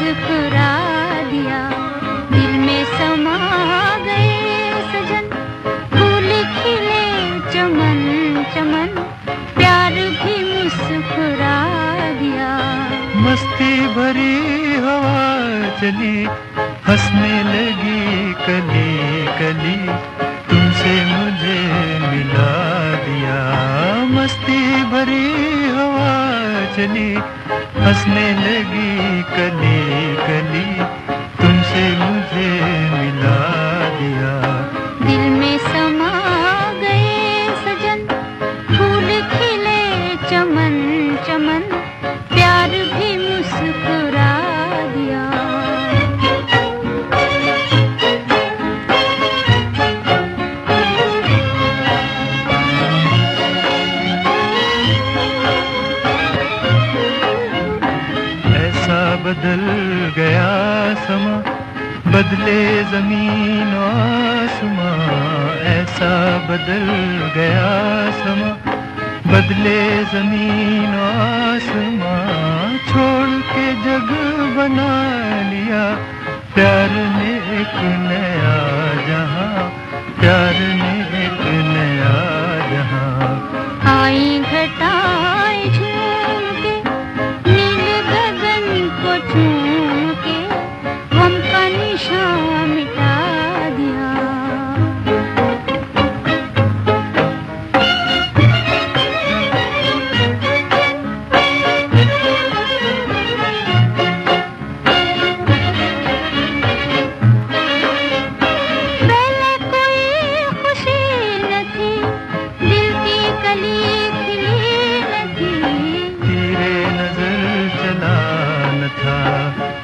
मुस्कुरा दिया, दिल में समा गए सजन, फूल खिले चमन चमन, प्यार भी मुस्कुरा दिया। मस्ती भरी हवा चली, हंसने लगी कली कली, तुमसे मुझे मिला दिया। मस्ती भरी हवा चली, हंसने लगी कली कली, तुमसे मुझे मिला दिया। दिल में समा गए सजन, फूल खिले चमन चमन, प्यार भी मुस्कुरा दिया। ऐसा बदल गया समा, बदले जमीन आसमां। ऐसा बदल गया समा, बदले जमीन आसमां। छोड़ के जग बना लिया प्यार ने एक नया जहां, प्यार ने एक नया जहां। आई घटाएं झूम के, नील गगन को चूम के, गम का निशान मिटा दिया। पहले कोई खुशी न थी, दिल की कली खिली न थी। तेरे नजर चला न था,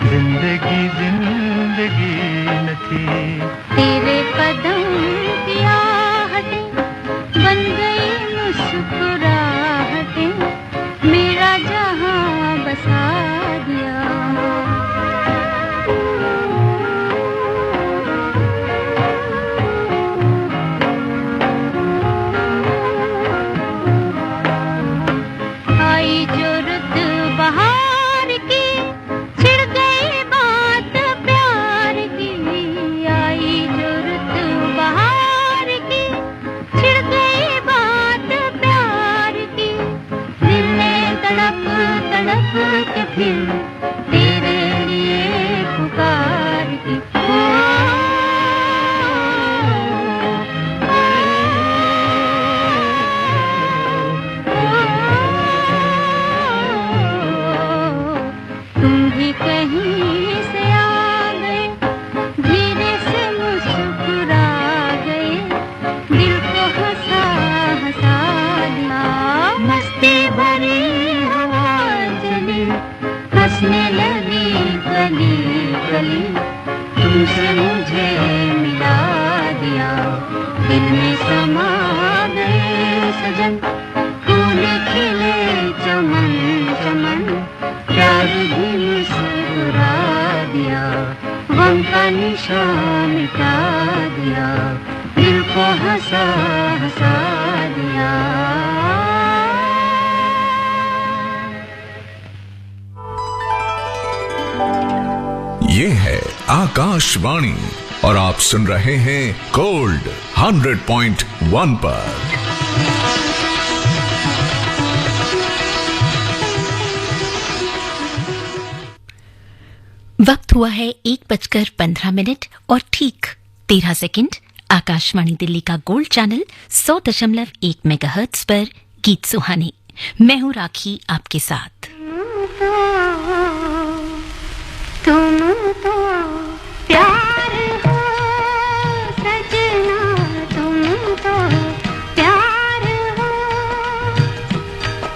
जिंदगी जिंदगी न थी। तेरे कदम की आहटें बन गई मुस्कुराहटें, मेरा जहां बसा दिया। आई जो रुत बहार की, छिड़ गई बात प्यार की। आई जो रुत बहार की, छिड़ गई बात प्यार की। दिल ने तड़प तड़प के फिर तेरे लिए पुकार की। तुम भी कहीं से आ गए, धीरे से मुस्कुरा गए, दिल को हंसा हंसा दिया। मस्ती भरी हवा चली, हंसने लगी कली कली, तुमसे मुझे मिला दिया। दिल में समा गए सजन, फूल खिले चमन चमन, प्यार भी मुस्कुरा दिया। गम का निशान मिटा दिया, दिल को हंसा हंसा दिया। ये है आकाशवाणी और आप सुन रहे हैं गोल्ड 100.1 पर। वक्त हुआ है 1:15 और ठीक 13 सेकंड। आकाशवाणी दिल्ली का गोल्ड चैनल 100.1 मेगाहर्ट्ज पर गीत सुहाने। मैं हूं राखी आपके साथ। तुम तो प्यार हो सजना, तुम तो प्यार हो,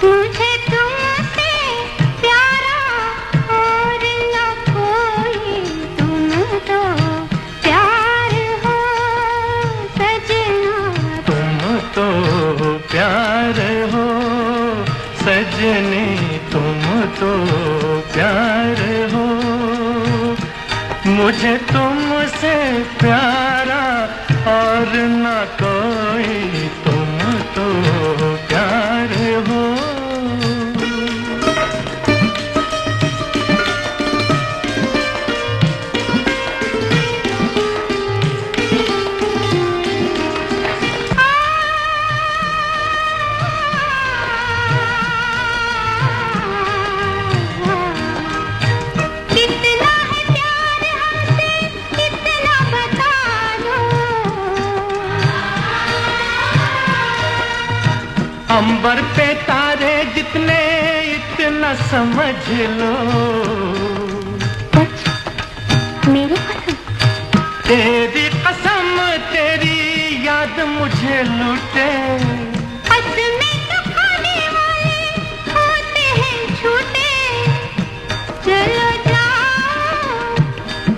मुझे तुमसे प्यारा और न कोई। तुम तो प्यार हो सजना, तुम तो प्यार हो सजनी, तुम तो प्यार हो, मुझे तुमसे प्यारा और न कोई। तुम तो प्यार हो। अंबर पे तारे जितने इतना समझ लो। सच मेरी कसम, तेरी कसम तेरी याद मुझे लूटे। में तो खाने वाले होते हैं झूठे। चलो जाओ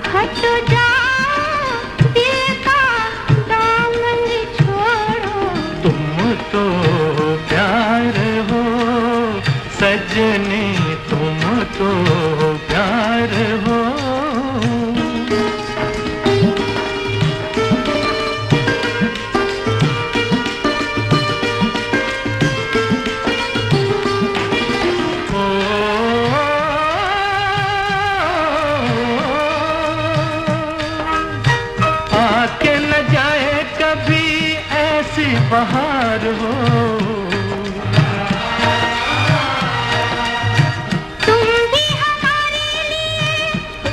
हटो जाओ दिल का दामन छोड़ो। तुम तो प्यार हो सजनी, तुम तो प्यार हो। आके न जाए कभी ऐसी बहार हो। तुम भी हमारे लिए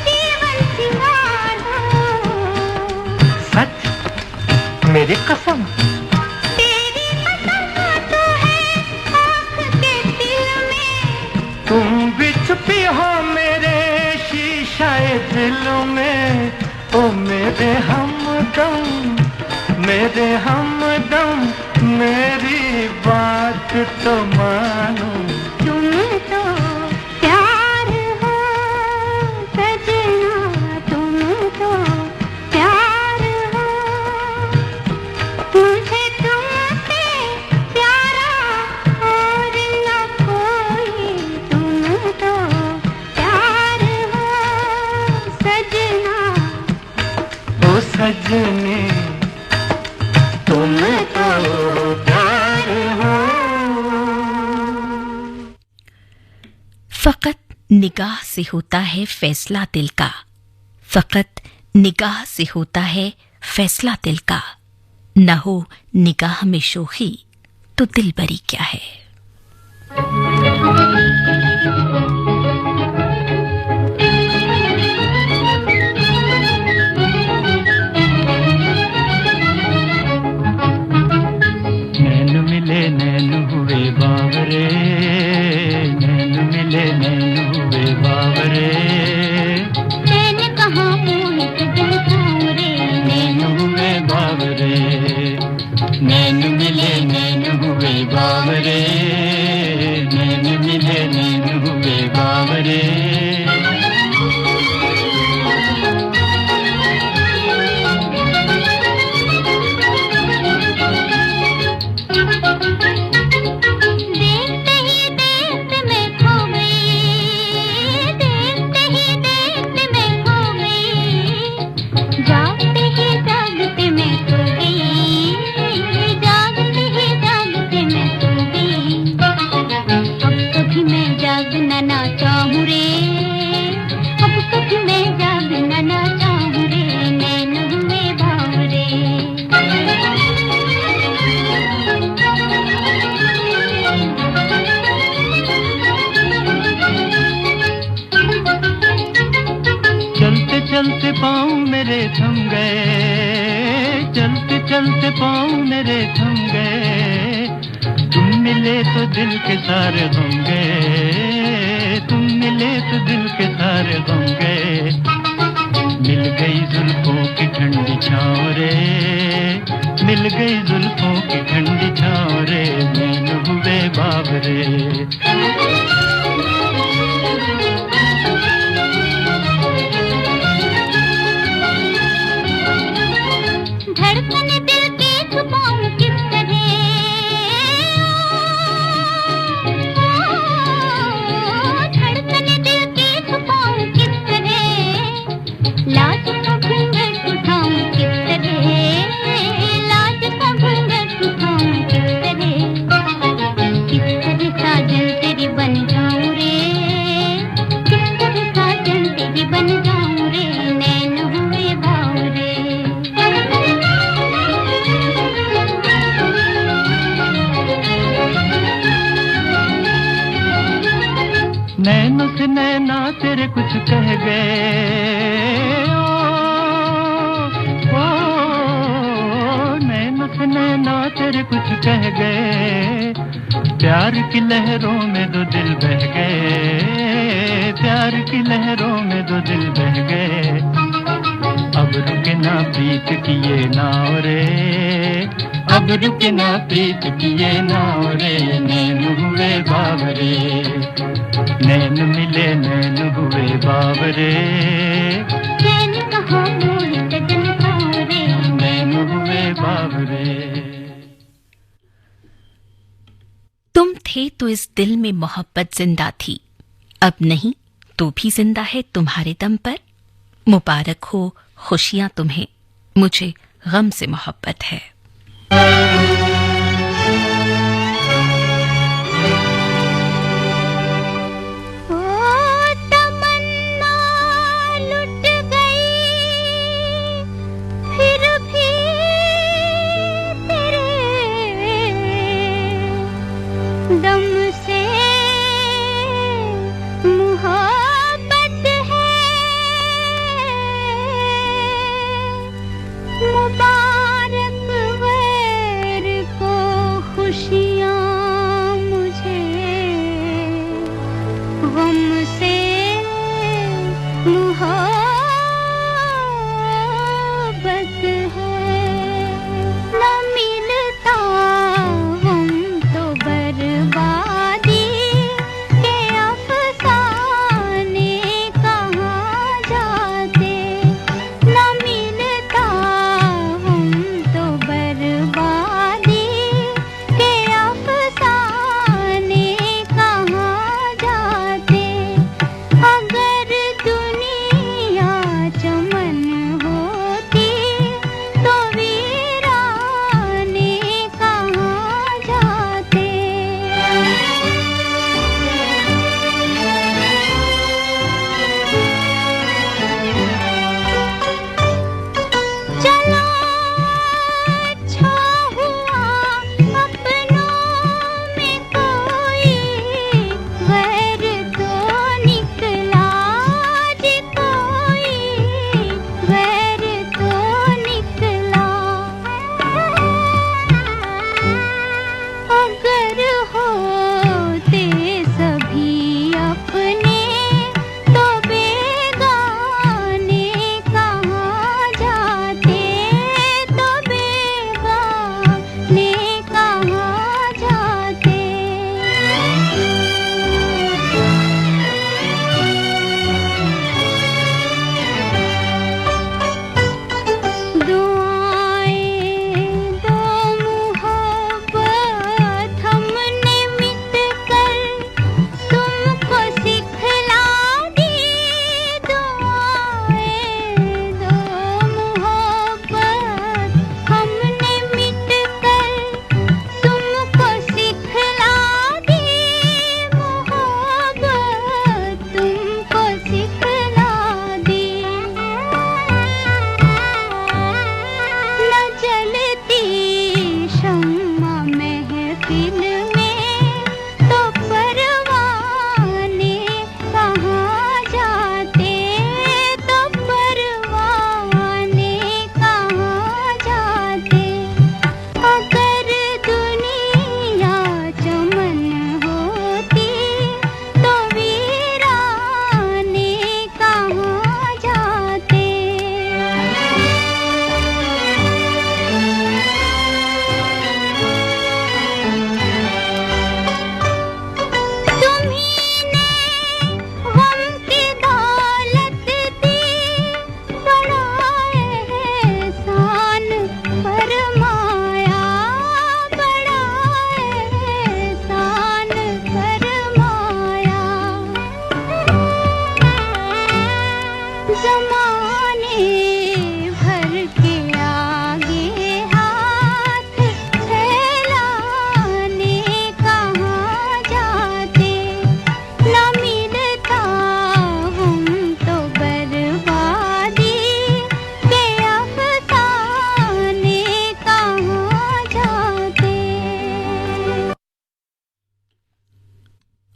जीवन सिंगार हो। सच मेरी कसम, तेरी कसम तो है आँख के दिल में। तुम भी छुपी हो मेरे शीशाए दिल में। ओ मेरे हमदम, मेरे हमदम, मेरी बात तो मानो। तुम तो प्यार हो सजना, तुम तो प्यार हो। मुझे तुमसे प्यारा और न कोई। तुम तो प्यार हो सजना, ओ सजनी तुम तो प्यार हो। फकत निगाह से होता है फैसला दिल का, फकत निगाह से होता है फैसला दिल का। न हो निगाह में शोखी तो दिलबरी क्या है। नैन मिले नैन हुए बावरे, नैन मिले नैन हुए बावरे। नैन कहाँ मोहित दिल भंवरे। नैन हुए बावरे, नैन मिले नैन हुए बावरे, नैन मिले नैन हुए बावरे। देखते ही देखते मैं खो गई, देखते ही देखते मैं खो गई। जागते ही जागते मैं सो गई, जागते ही जागते मैं सो गई। अब कभी मैं जागना ना चाहूँ रे, अब कभी मैं जागना ना चाहूँ रे। नैन हुए बावरे। चलते चलते पाँव मेरे थम गए, चलते चलते पाँव मेरे थम गए। तुम मिले तो दिल के सारे गम गए, तुम मिले तो दिल के सारे गम गए। मिल गई जुल्फों की ठंडी छाँव रे, मिल गई जुल्फों की ठंडी छाँव रे। नैन हुए बावरे। धड़कन दिल की छुपाऊं किस तरह, धड़कन दिल की छुपाऊं किस तरह। लाज का घूंघट उठाऊं किस तरह, लाज का घूंघट उठाऊं किस तरह साजन तेरी बन जाऊं रे, किस तरह साजन तेरी बन जाऊं रे। नैन हुए बावरे। नैनों से नैना तेरे कुछ कह गए। ओ नैनों से नैना तेरे कुछ कह गए। प्यार की लहरों में दो दिल बह गए, प्यार की लहरों में दो दिल बह गए, अब रुके ना प्रीत किए नाव रे, अब रुके ना प्रीत किए नाव रे, नैन हुए बावरे, नैन मिले नैन हुए बावरे, नैन कहाँ मोहे सजन सावरे, नैन हुए बावरे। तुम थे तो इस दिल में मोहब्बत जिंदा थी, अब नहीं तो भी जिंदा है तुम्हारे दम पर। मुबारक हो खुशियां तुम्हें, मुझे गम से मोहब्बत है। दम से मोहब्बत है, मुबारक वैर को खुशियाँ मुझे, गम से मोहब्बत है, न मिलता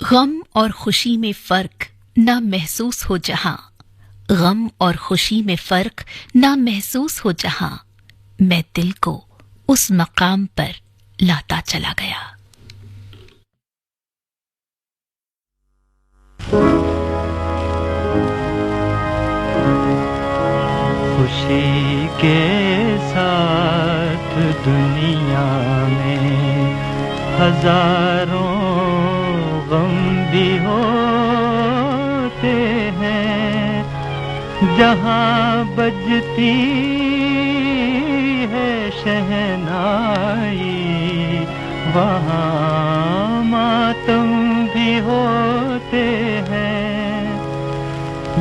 गम और खुशी में फर्क ना महसूस हो जहां, गम और खुशी में फर्क ना महसूस हो जहां, मैं दिल को उस मकाम पर लाता चला गया। खुशी के साथ दुनिया में हजारों गम भी होते हैं, जहाँ बजती है शहनाई वहाँ मातम भी होते हैं।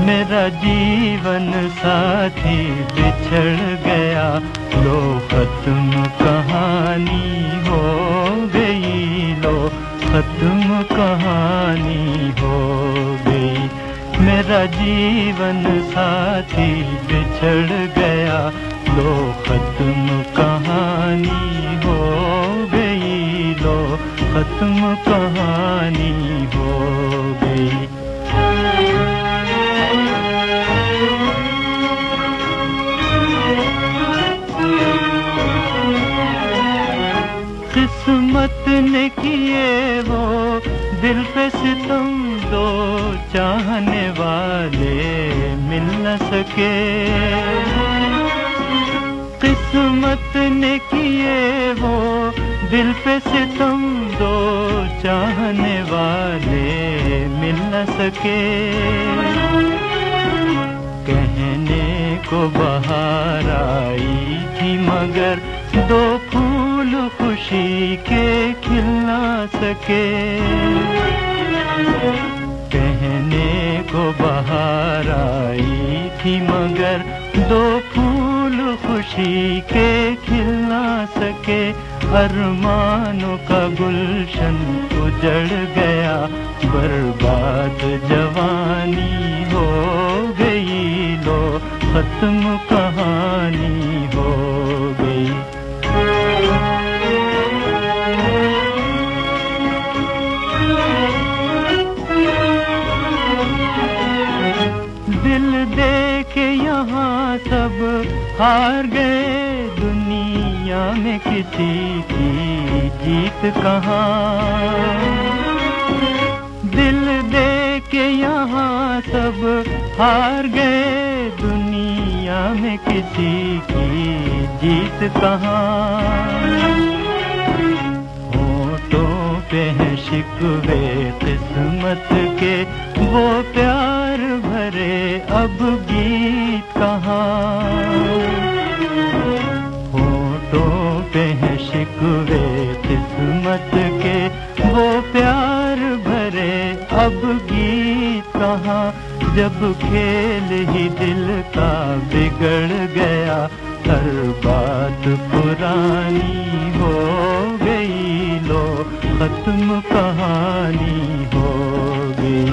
मेरा जीवन साथी बिछड़ गया, लो खत्म कहानी हो गई, लो खत्म कहानी हो गई। मेरा जीवन साथी बिछड़ गया, लो खत्म कहानी हो गई, लो खत्म कहानी हो गई। किस्मत ने किए वो दिल पे सितम, दो चाहने वाले मिल न सके। किस्मत ने किए वो दिल पे सितम, दो चाहने वाले मिल न सके। कहने को बहार आई थी मगर दो फूल खुशी के खिल ना सके। कहने को बहार आई थी मगर दो फूल खुशी के खिल ना सके। अरमानों का गुलशन उजड़ गया, बर्बाद जवानी हो गई, लो खत्म कहानी हो गई। दिल दे के यहाँ सब हार गए, दुनिया में किसी की जीत कहाँ। दिल दे के यहाँ सब हार गए, दुनिया में किसी की जीत कहाँ। होठों पे है शिकवे किस्मत के, वो प्यार भरे अब गीत कहाँ। होठों पे है शिकवे किस्मत के, वो प्यार भरे अब गीत कहाँ। जब खेल ही दिल का बिगड़ गया, हर बात पुरानी हो गई, लो खत्म कहानी हो गई।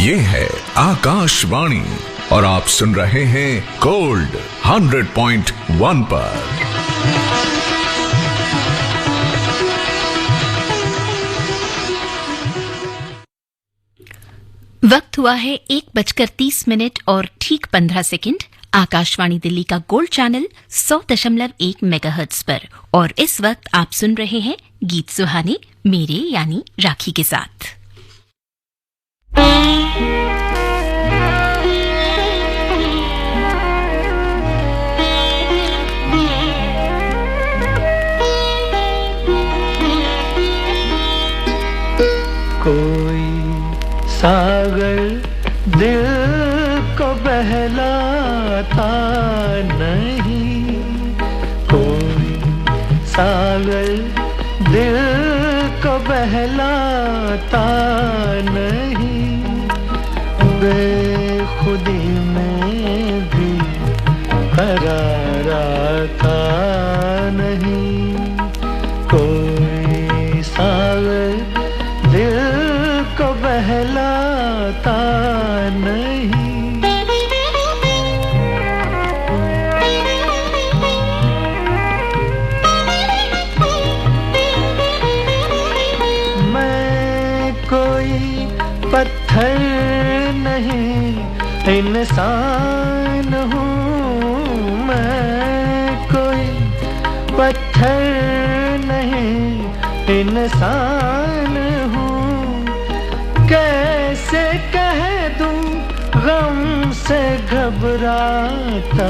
ये है आकाशवाणी और आप सुन रहे हैं गोल्ड 100.1 पर। वक्त हुआ है 1:30 और ठीक 15 सेकंड। आकाशवाणी दिल्ली का गोल्ड चैनल 100.1 मेगाहर्ट्ज पर, और इस वक्त आप सुन रहे हैं गीत सुहाने मेरे यानी राखी के साथ। कोई सागर दिल को बहलाता नहीं, कोई सागर दिल को बहलाता नहीं, बेखुदी में भी करार आता नहीं। कोई सागर दिल को बहलाता नहीं। मैं कोई पत्थर नहीं, इंसान हूँ। मैं कोई पत्थर नहीं, इंसान हूँ, कैसे कह दूँ गम से घबराता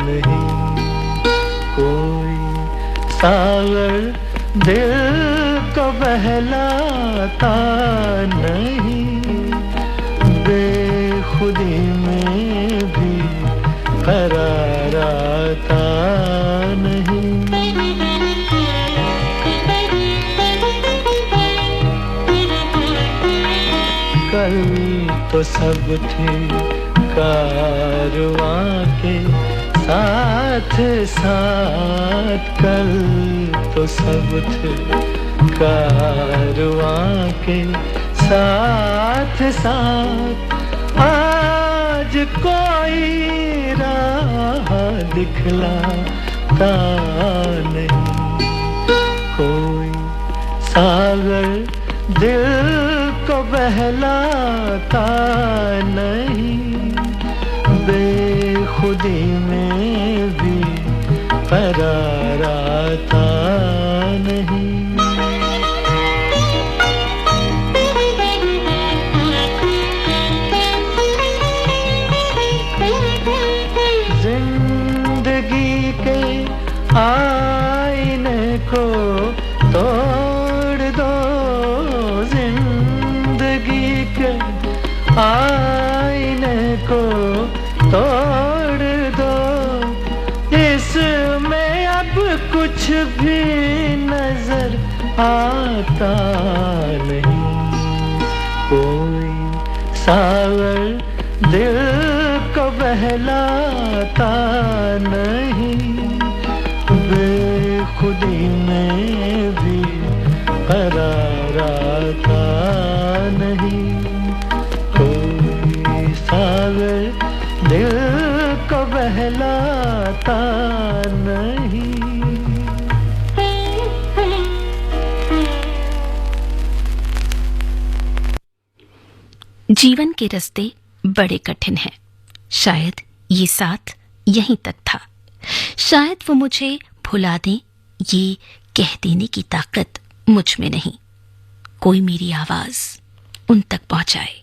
नहीं। कोई सागर दिल को बहलाता नहीं, बेखुदी में भी करार आता नहीं। कल तो सब थे कारवां के साथ साथ, कल तो सब थे कारवां के साथ साथ, आज कोई राह दिखलाता नहीं। कोई सागर दिल को बहलाता नहीं, बेखुदी में भी करार आता नहीं। जिंदगी के आईने को तोड़ दो, जिंदगी के आईने को तोड़ दो, इसमें अब कुछ भी नजर आता नहीं। कोई सागर दिल को बहलाता नहीं, बेखुदी में भी करार आता नहीं। कोई सागर दिल को बहलाता नहीं। जीवन के रास्ते बड़े कठिन हैं। शायद ये साथ यहीं तक था। शायद वो मुझे भुला दें, ये कह देने की ताकत मुझ में नहीं। कोई मेरी आवाज उन तक पहुंचाए।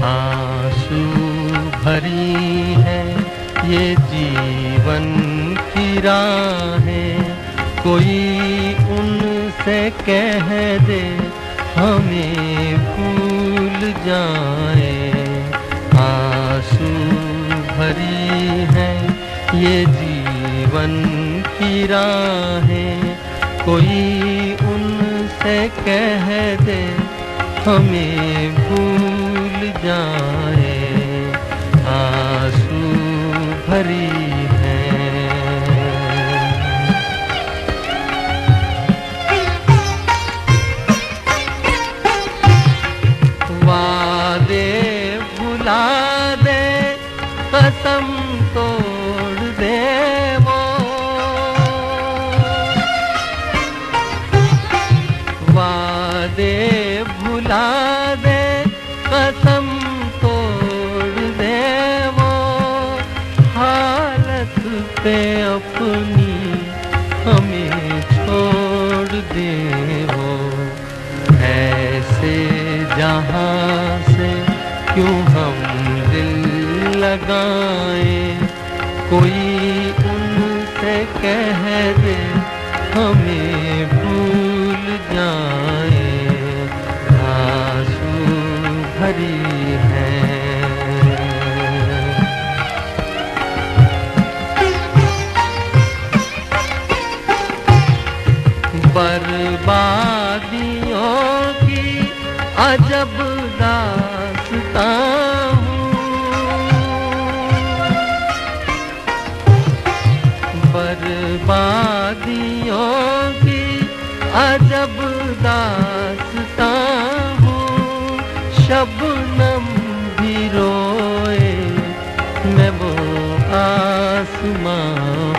आंसू भरी है ये जीवन की राहें, कोई उनसे कह दे हमें भूल जाए। आंसू भरी है ये जीवन की राहें, कोई उनसे कह दे हमें भूल जाए। आंसू भरी है। वादे भुला दे, कसम तोड़ दे वो, वादे भुला दे, कसम तोड़ दे वो, हालत पे अपनी हमें छोड़ दे वो। ऐसे जहां से क्यों हम दिल लगाएं, कोई उनसे कह दे हमें भूल जाए। आंसू भरी है। बर्बादियों की अजब दास्तां अब दास्तां हूँ, शबनम भी रोए मैं वो आसमां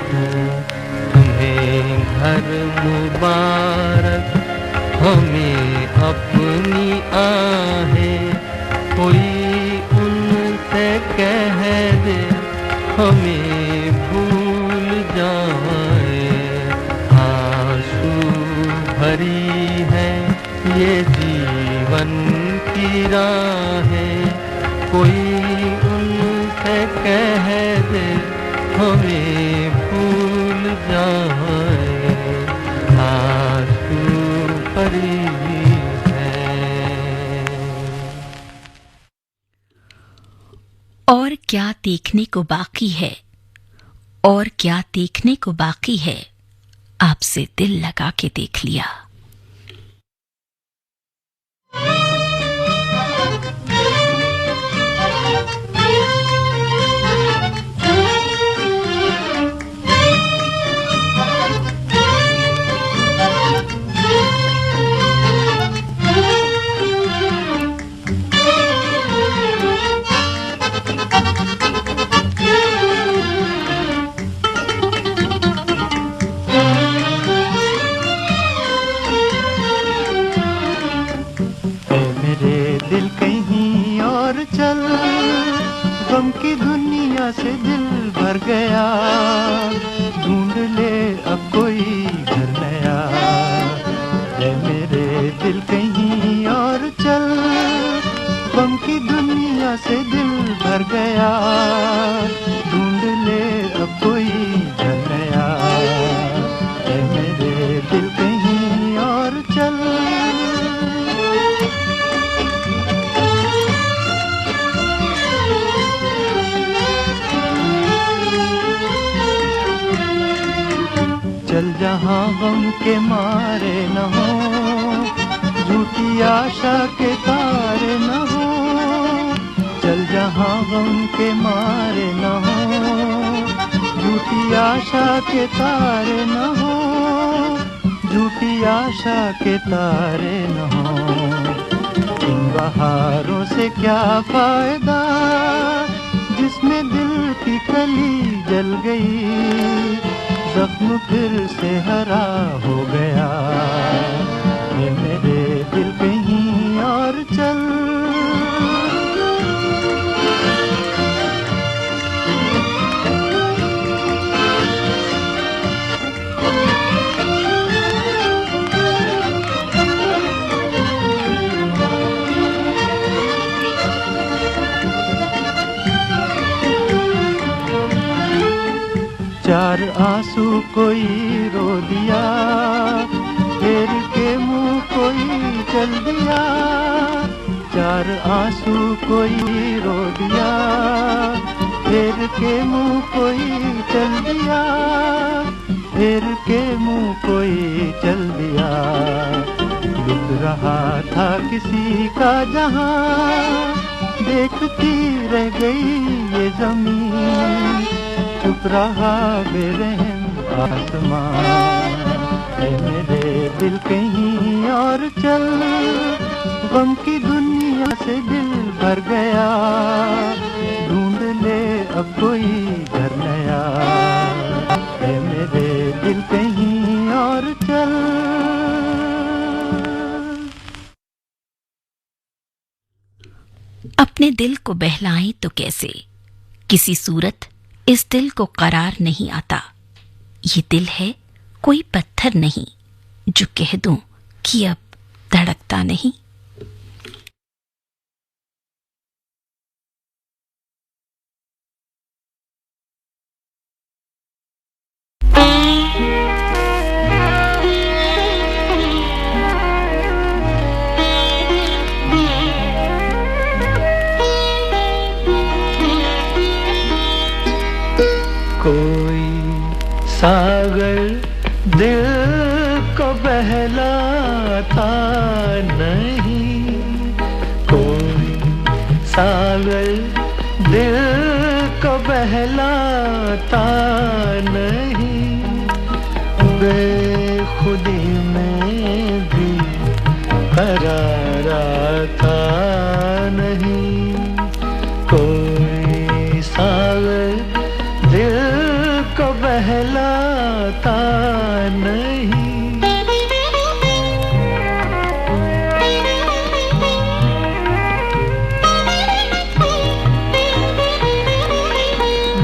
हूँ। तुम्हें घर मुबारक, हमें अपनी आहें, कोई उनसे कह दे हमें भूल जाए। आंसू भरी है ये जीवन की राहें, कोई उनसे कह दे हमें भूल जाए। आंसू भरी और क्या देखने को बाकी है, और क्या देखने को बाकी है, आपसे दिल लगा के देख लिया। गम की दुनिया से दिल भर गया, ढूंढ ले अब कोई घर नया। ऐ मेरे दिल कहीं और चल, गम की दुनिया से दिल भर गया, ढूंढ ले अब कोई घर नया। ऐ मेरे दिल कहीं और चल। चल जहाँ गम के मारे न हो, झूठी आशा के तारे न हो। चल जहाँ गम के मारे न हो, झूठी आशा के तारे न हो, झूठी आशा के तारे न हो। इन बहारों से क्या फायदा जिसमें दिल की कली जल गई, जख्म फिर से हरा हो गया। ये मेरे दिल कहीं और चल। चार आंसू कोई रो दिया, फेर के मुंह कोई चल दिया। चार आंसू कोई रो दिया, फेर के मुंह कोई चल दिया, फेर के मुंह कोई चल दिया। लुट रहा था किसी का जहां, देखती रह गई ये जमीन, चुप रहा बेरहम आसमान। ऐ मेरे दिल कहीं और चल, गम की दुनिया से दिल भर गया, ढूंढ ले अब कोई घर नया। ऐ मेरे दिल कहीं और चल। अपने दिल को बहलाएं तो कैसे, किसी सूरत इस दिल को करार नहीं आता। ये दिल है कोई पत्थर नहीं, जो कह दूं कि अब धड़कता नहीं। कोई सागर दिल को बहलाता नहीं, कोई सागर दिल को बहलाता नहीं। बेखुदी में कराराता नहीं, कोई सागर दिल को बहलाता नहीं।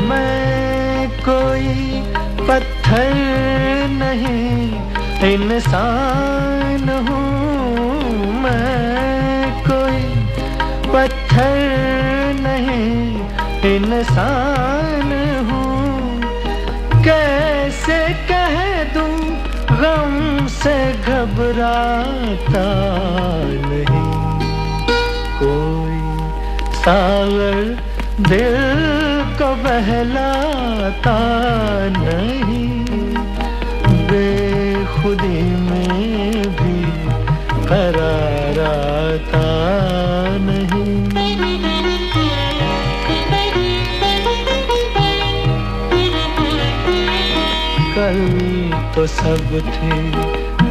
मैं कोई पत्थर नहीं, इंसान हूँ। मैं कोई पत्थर नहीं, इंसान हूँ। कैसे कह दूँ गम से घबराता नहीं, कोई सागर दिल को बहलाता नहीं। बेखुदी में भी करार आता नहीं। कल तो सब थे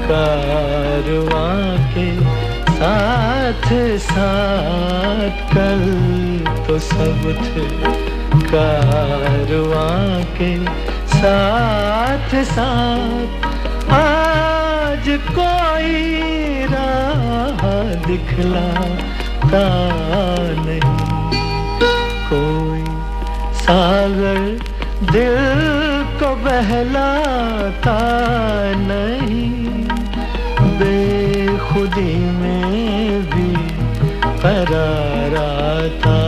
कारवां के साथ साथ, कल तो सब थे कारवां के साथ साथ। आज कोई राह दिखलाता नहीं, कोई सागर दिल को बहलाता नहीं। बेखुदी में भी करार आता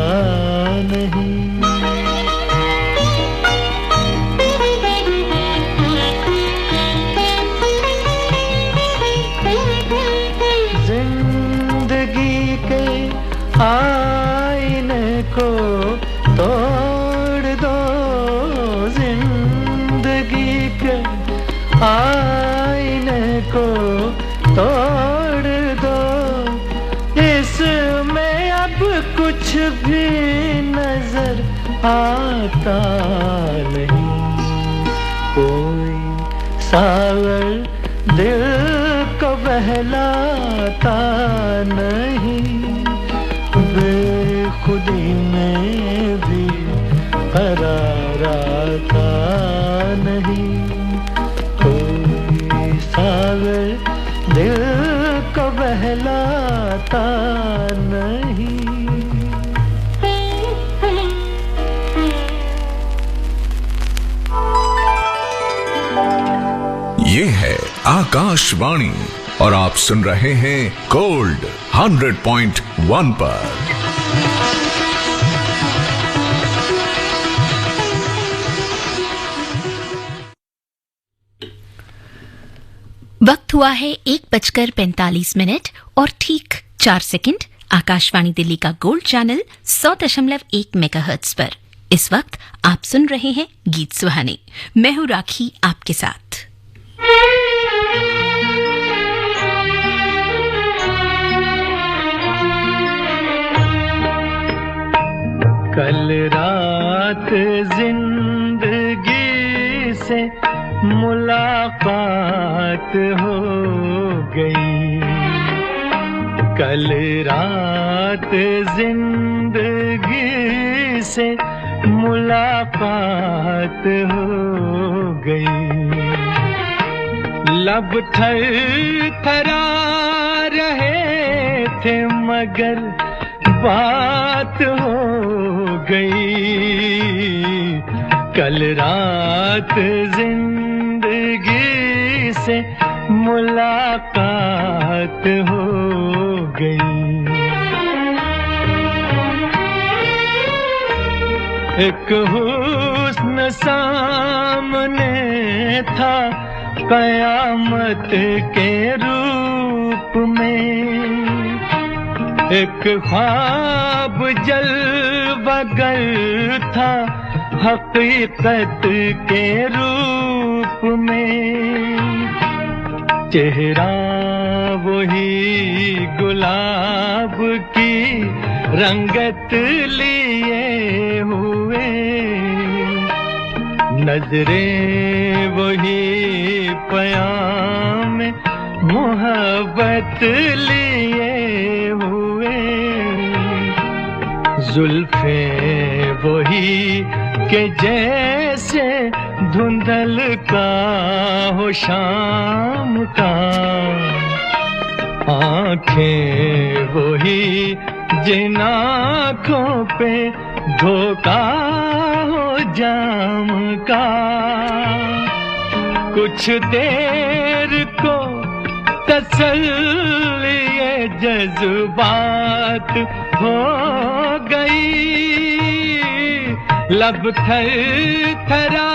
नहीं। जिंदगी के आईने को तोड़ दो, जिंदगी के आईने को तोड़ दो। इसमें अब कुछ भी नजर आता नहीं, कोई सागर दिल को बहलाता नहीं। बेखुदी में भी करार आता नहीं, कोई सागर दिल को बहलाता नहीं। ये है आकाशवाणी और आप सुन रहे हैं गोल्ड 100.1 पर। वक्त हुआ है 1:45 और ठीक 4 सेकंड। आकाशवाणी दिल्ली का गोल्ड चैनल 100.1 मेगाहर्ट्ज पर इस वक्त आप सुन रहे हैं गीत सुहाने। मैं हूं राखी आपके साथ। कल रात जिंदगी से मुलाकात हो गई, कल रात जिंदगी से मुलाकात हो गई। लब थरथरा रहे थे मगर बात हो गई। कल रात जिंदगी से मुलाकात हो गई। एक हुस्न सामने था कयामत के रूप में, एक ख्वाब जलवगर था हकीकत के रूप में। चेहरा वही गुलाब की रंगत लिए हुए, नजरें वही प्याम मोहब्बत लिए जुल्फे वही के जैसे धुंधल का हो शाम का, आंखें वही जिन आंखों पे धोखा हो जाम का। कुछ देर को तसल्ली ये जज्बात हो गई, लब थरथरा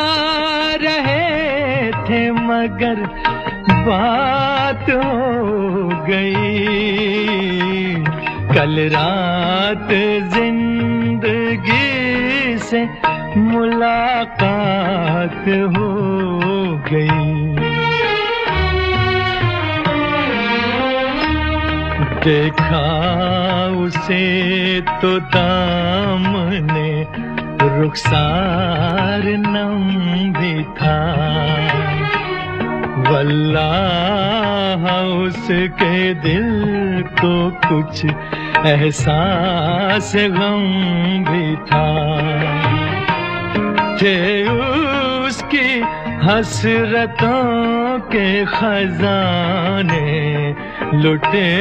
रहे थे मगर बात हो गई। कल रात जिंदगी से मुलाकात हो गई। देखा उसे तो दामने रुखसार नम भी था, वल्लाह उसके दिल को कुछ एहसास गम भी था। थे उसकी हसरतों के खजाने लुटे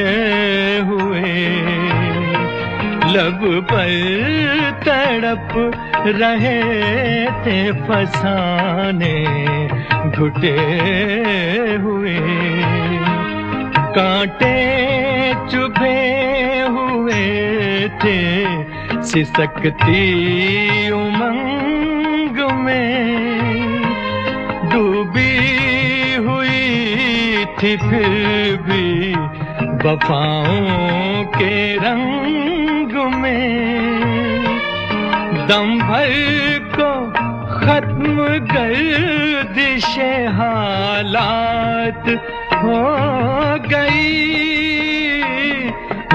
हुए, लब पर तड़प रहे थे फसाने घुटे हुए। कांटे चुभे हुए थे सिसकती उमंग में, डूबी हुई थी फिर भी वफाओं के रंग में। दम भर को खत्म गर्दिशे हालात हो गई,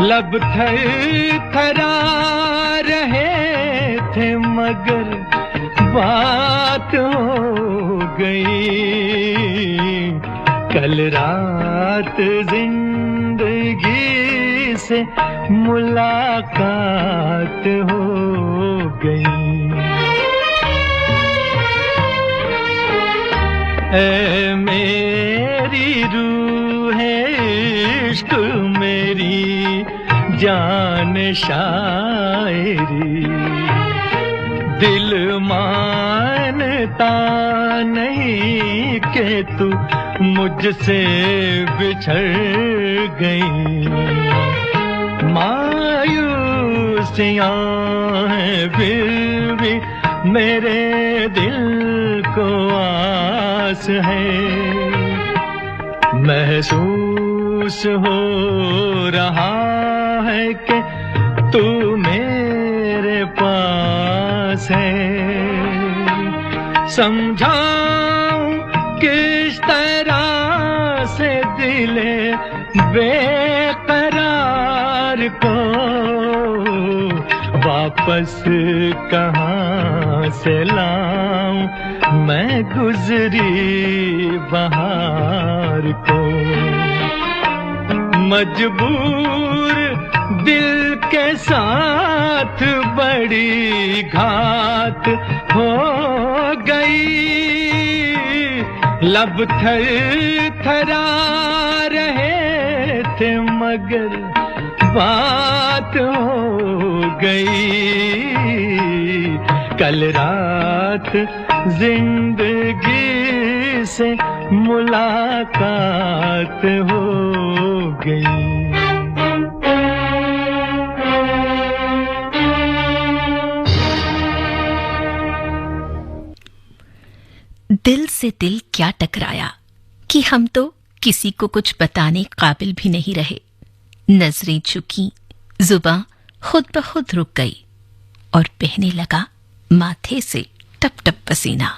लब थरथरा रहे थे मगर बात हो गई। कल रात जिंदगी से मुलाकात हो गई। ऐ मेरी रूह इश्क मेरी जान शायरी, दिल मानता नहीं कि तू मुझसे बिछड़ गई। मायूसियां हैं फिर भी मेरे दिल को आस है, महसूस हो रहा है कि तू मेरे पास है। समझाऊं किस तरह से दिले बेकरार को, वापस कहाँ से लाऊं मैं गुजरी बहार को। मजबूर दिल के साथ बड़ी घात हो गई, लब थरथरा रहे थे मगर बात हो गई। कल रात जिंदगी से मुलाकात हो गई। दिल से दिल क्या टकराया कि हम तो किसी को कुछ बताने काबिल भी नहीं रहे। नजरें झुकी, जुबां खुद ब खुद रुक गई और बहने लगा माथे से टप टप पसीना।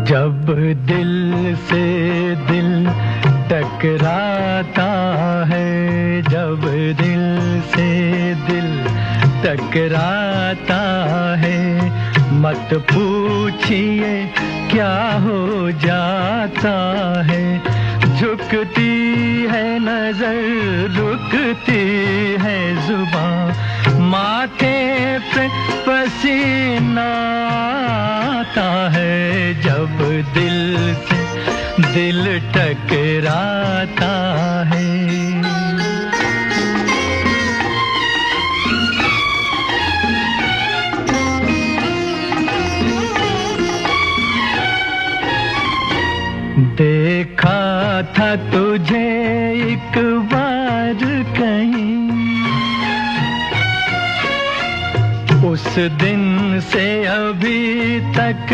जब दिल से दिल टकरा टकराता है, जब दिल से दिल टकराता है, मत पूछिए क्या हो जाता है। झुकती है नजर, रुकती है जुबां, माथे पे पसीना आता है, जब दिल से दिल टकराता है। देखा था तुझे एक बार कहीं, उस दिन से अभी तक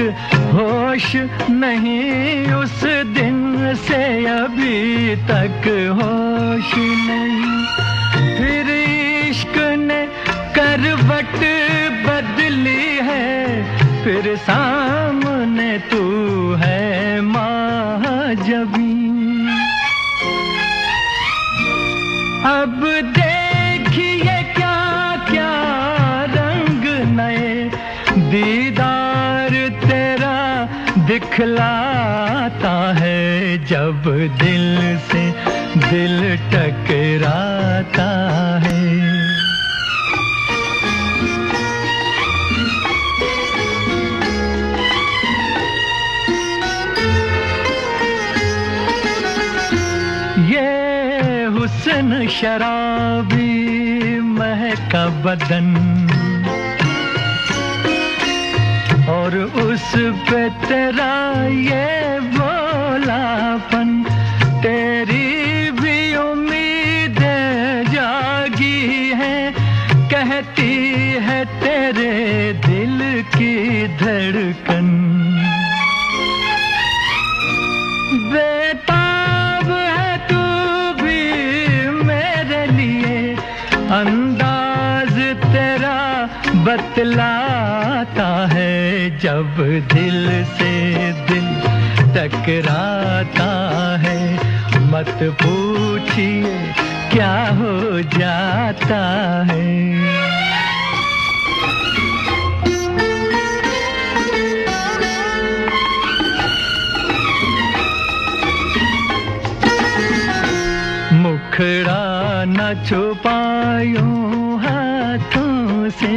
होश नहीं, उस दिन से अभी तक होश नहीं। फिर इश्क ने करवट बदली है, फिर सामने तू है महाजबी। अब देखिए क्या क्या रंग नए दीदार तेरा दिखलाता है, जब दिल से दिल टकराता है। हुस्न शराबी महका बदन, और उस पे तेरा ये बोलापन, तेरी भी उम्मीदें जागी है, कहती है तेरे दिल की धड़कन। बेताब है तू भी मेरे लिए, अंदाज तेरा बतलाता है, जब दिल से दिल टकराता है, मत पूछिए क्या हो जाता है। मुखड़ा न छुपायूं हाथों से,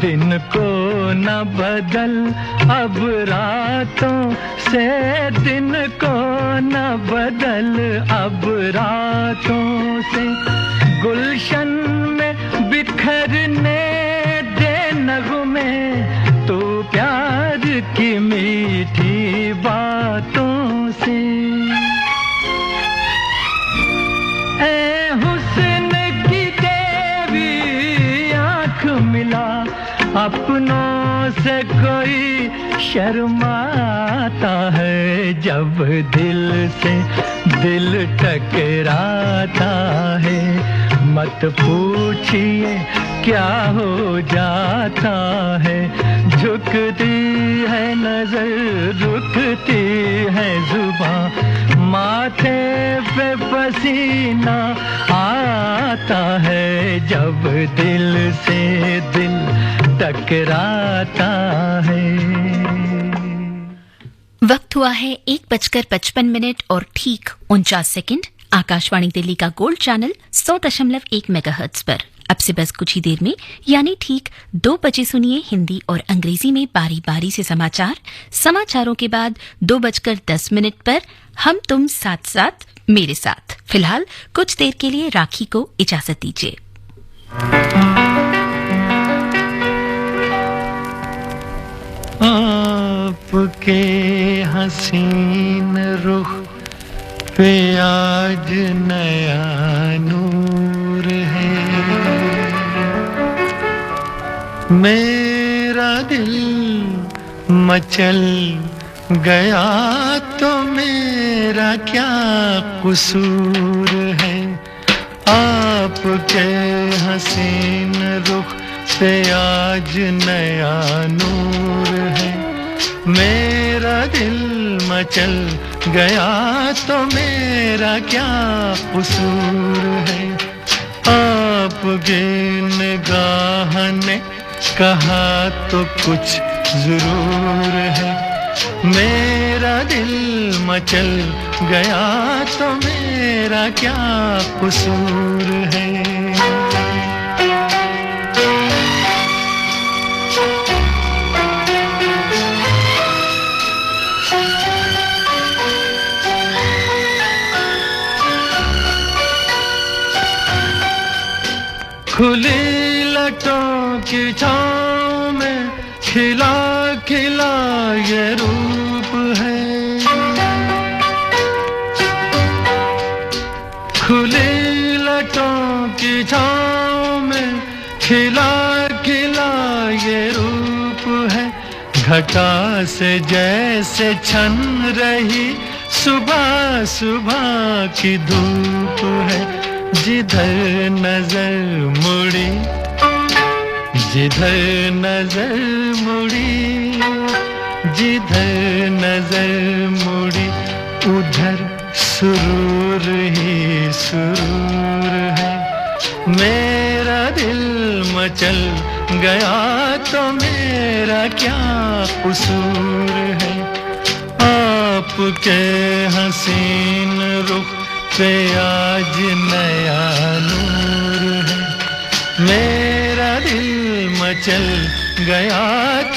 दिन को न बदल अब रातों से, दिन को न बदल अब रातों से। गुलशन में बिखरने दे नगमे, तू प्यार की मीठी बातों से। ऐ हुस्न की देवी आँख मिला, अपनों से कोई शर्माता है, जब दिल से दिल टकराता है, मत पूछिए क्या हो जाता है। झुकती है नजर, रुकती है जुबां, माथे पे पसीना आता है, जब दिल से दिल टकराता है। वक्त हुआ है 1:55 और ठीक 49 सेकंड। आकाशवाणी दिल्ली का गोल्ड चैनल 100.1 मेगाहर्ट्ज पर अब से बस कुछ ही देर में यानी ठीक 2 बजे सुनिए हिंदी और अंग्रेजी में बारी बारी से समाचार। समाचारों के बाद 2:10 पर हम तुम साथ साथ मेरे साथ। फिलहाल कुछ देर के लिए राखी को इजाजत दीजिए। आपके हसीन रुख पे आज नया नूर है, मेरा दिल मचल गया तो मेरा क्या कसूर है। आपके हसीन रुख पे आज नया नूर है, मेरा दिल मचल गया तो मेरा क्या कसूर है। आपकी निगाह ने कहा तो कुछ जरूर है। मेरा दिल मचल गया तो मेरा क्या कसूर है। खुली लटों की छाँव में खिला खिला ये रूप है। खुली लटों की छाँव में खिला खिला ये रूप है। घटा से जैसे छन रही सुबह सुबह की धूप है। जिधर नजर मुड़ी, जिधर नजर मुड़ी, जिधर नजर मुड़ी, उधर सुरूर ही सुरूर है। मेरा दिल मचल गया तो मेरा क्या कसूर है। आपके हसीन रुख पे आज नया नूर है। मेरा दिल मचल गया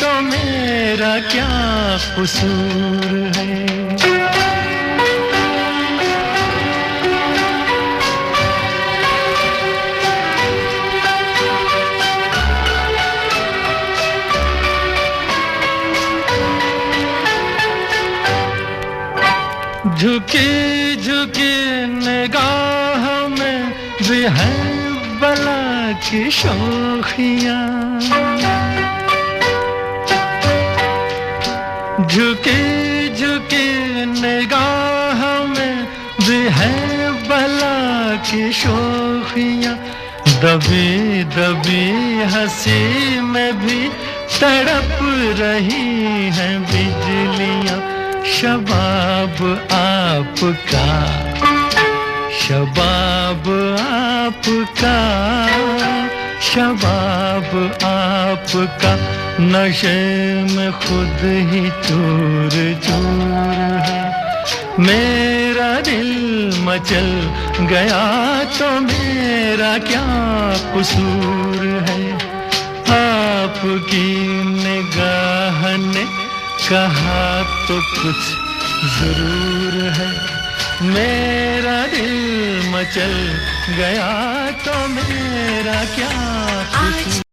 तो मेरा क्या कसूर है। झुकी झुकी निगाह में भी है बला की शोखियाँ। झुकी झुकी निगाह में भी है बला की शोखियाँ। दबी दबी हंसी में भी तड़प रही हैं बिजलियाँ। शबाब आपका, शबाब आपका, शबाब आपका नशे में खुद ही चूर चूर है। मेरा दिल मचल गया तो मेरा क्या कसूर है। आपकी निगाह ने कहा तो कुछ जरूर है। मेरा दिल मचल गया तो मेरा क्या कसूर।